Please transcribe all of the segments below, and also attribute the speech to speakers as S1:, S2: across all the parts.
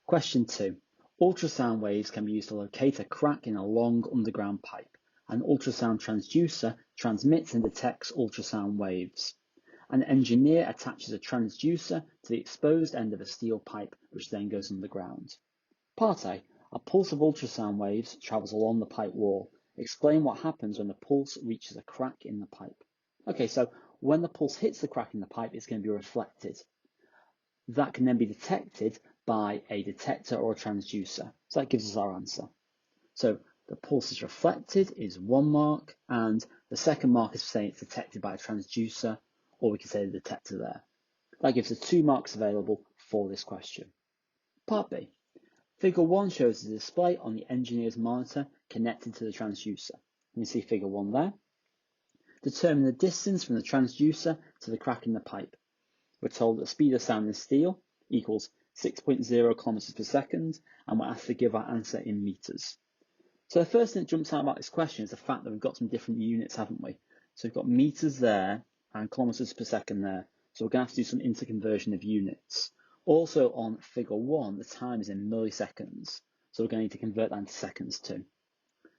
S1: Question 2. Ultrasound waves can be used to locate a crack in a long underground pipe. An ultrasound transducer transmits and detects ultrasound waves. An engineer attaches a transducer to the exposed end of a steel pipe, which then goes underground. Part A. A pulse of ultrasound waves travels along the pipe wall. Explain what happens when the pulse reaches a crack in the pipe. Okay, so when the pulse hits the crack in the pipe, it's going to be reflected. That can then be detected by a detector or a transducer. So that gives us our answer. So the pulse is reflected is 1 mark, and the second mark is saying it's detected by a transducer, or we can say the detector there. That gives us 2 marks available for this question. Part B. Figure 1 shows the display on the engineer's monitor connected to the transducer. You can see figure 1 there. Determine the distance from the transducer to the crack in the pipe. We're told that the speed of sound in steel equals 6.0 kilometers per second, and we're asked to give our answer in meters. So the first thing that jumps out about this question is the fact that we've got some different units, haven't we? So we've got meters there and kilometers per second there. So we're going to have to do some interconversion of units. Also on figure 1, the time is in milliseconds. So we're going to need to convert that into seconds too.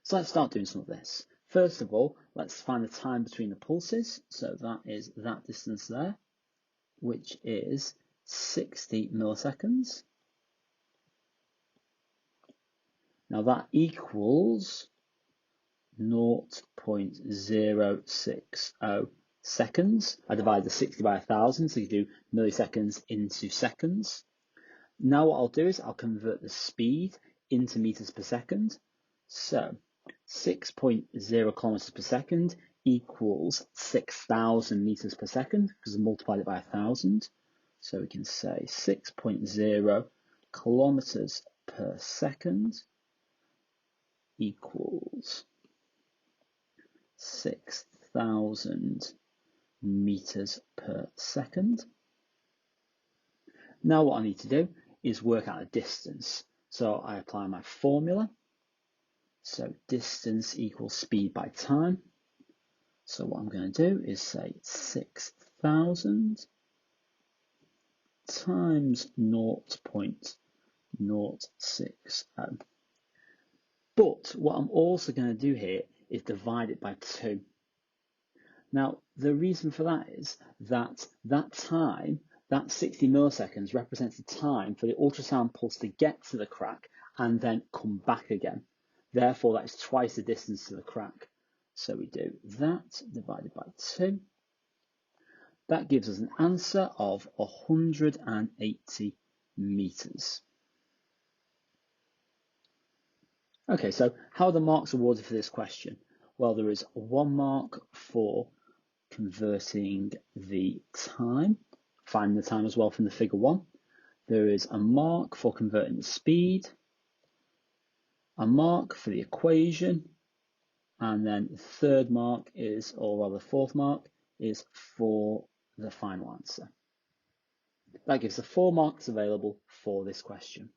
S1: So let's start doing some of this. First of all, let's find the time between the pulses. So that is that distance there, which is 60 milliseconds. Now that equals 0.060 seconds. I divide the 60 by 1,000, so you do milliseconds into seconds. Now what I'll do is I'll convert the speed into meters per second. So 6.0 kilometers per second equals 6,000 meters per second, because I multiplied it by 1,000. So we can say 6.0 kilometers per second equals 6,000 meters per second. Now what I need to do is work out a distance. So I apply my formula. So distance equals speed by time. So what I'm going to do is say 6,000 times 0.060. But what I'm also going to do here is divide it by 2. Now, the reason for that is that time, that 60 milliseconds, represents the time for the ultrasound pulse to get to the crack and then come back again. Therefore, that is twice the distance to the crack. So we do that divided by 2. That gives us an answer of 180 meters. Okay, so how are the marks awarded for this question? Well, there is 1 mark for converting the time, finding the time as well from the figure 1. There is a mark for converting the speed, a mark for the equation, and then the third mark is, or rather the fourth mark, is for the final answer. That gives the 4 marks available for this question.